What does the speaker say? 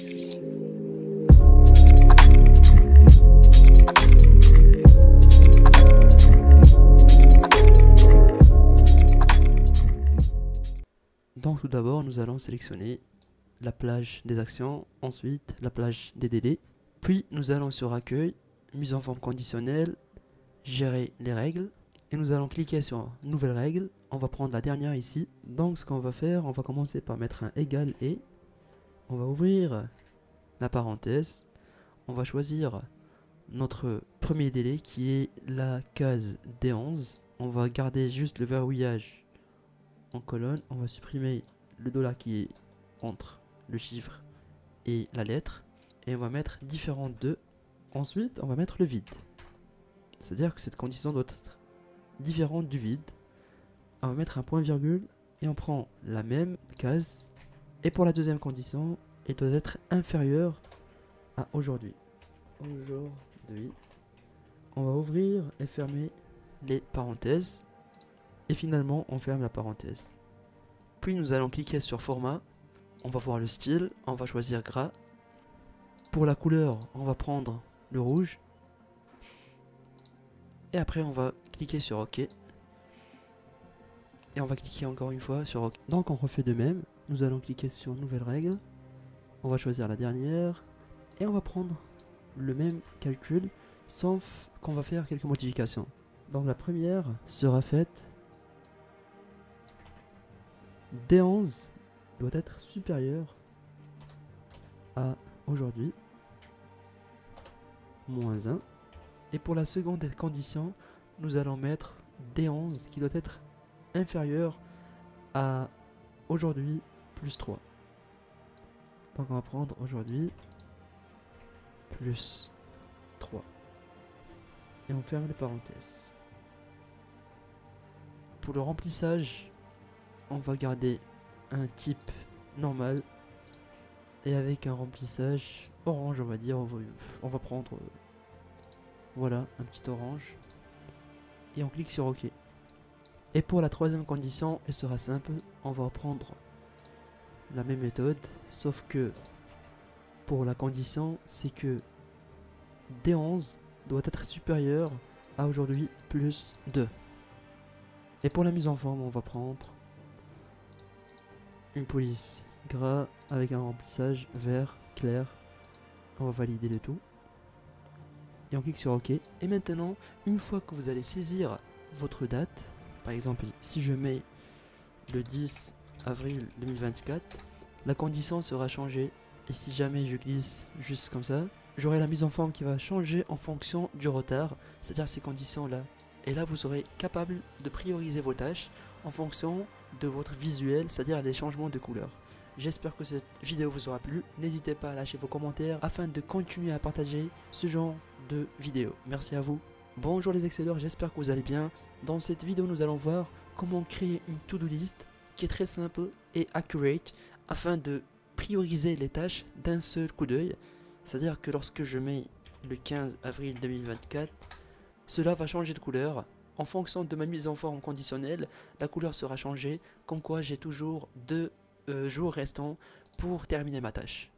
Donc tout d'abord, nous allons sélectionner la plage des actions, ensuite la plage des délais, puis nous allons sur accueil, mise en forme conditionnelle, gérer les règles, et nous allons cliquer sur nouvelle règle. On va prendre la dernière ici. Donc ce qu'on va faire, on va commencer par mettre un égal et on va ouvrir la parenthèse, on va choisir notre premier délai qui est la case D11, on va garder juste le verrouillage en colonne, on va supprimer le dollar qui est entre le chiffre et la lettre, et on va mettre différent de. Ensuite on va mettre le vide, c'est à dire que cette condition doit être différente du vide. On va mettre un point virgule et on prend la même case, et pour la deuxième condition elle doit être inférieure à aujourd'hui. On va ouvrir et fermer les parenthèses, et finalement on ferme la parenthèse. Puis nous allons cliquer sur format, on va voir le style, on va choisir gras. Pour la couleur on va prendre le rouge, et après on va cliquer sur OK, et on va cliquer encore une fois sur OK. Donc on refait de même, nous allons cliquer sur nouvelle règle, on va choisir la dernière, et on va prendre le même calcul, sauf qu'on va faire quelques modifications. Donc la première sera faite, D11 doit être supérieur à aujourd'hui, moins 1. Et pour la seconde condition, nous allons mettre D11 qui doit être inférieur à aujourd'hui plus 3. Donc on va prendre aujourd'hui plus 3. Et on ferme les parenthèses. Pour le remplissage, on va garder un type normal et avec un remplissage orange, on va dire. On va prendre voilà, un petit orange, et on clique sur OK. Et pour la troisième condition, elle sera simple, on va reprendre la même méthode, sauf que pour la condition, c'est que D11 doit être supérieur à aujourd'hui plus 2. Et pour la mise en forme, on va prendre une police gras avec un remplissage vert clair. On va valider le tout. Et on clique sur OK. Et maintenant, une fois que vous allez saisir votre date, par exemple, si je mets le 10 avril 2024, la condition sera changée. Et si jamais je glisse juste comme ça, j'aurai la mise en forme qui va changer en fonction du retard, c'est-à-dire ces conditions-là. Et là, vous serez capable de prioriser vos tâches en fonction de votre visuel, c'est-à-dire les changements de couleur. J'espère que cette vidéo vous aura plu. N'hésitez pas à lâcher vos commentaires afin de continuer à partager ce genre de vidéos. Merci à vous. Bonjour les excelleurs, j'espère que vous allez bien. Dans cette vidéo, nous allons voir comment créer une to-do list qui est très simple et accurate afin de prioriser les tâches d'un seul coup d'œil. C'est-à-dire que lorsque je mets le 15 avril 2024, cela va changer de couleur. En fonction de ma mise en forme conditionnelle, la couleur sera changée, comme quoi j'ai toujours 2 jours restants pour terminer ma tâche.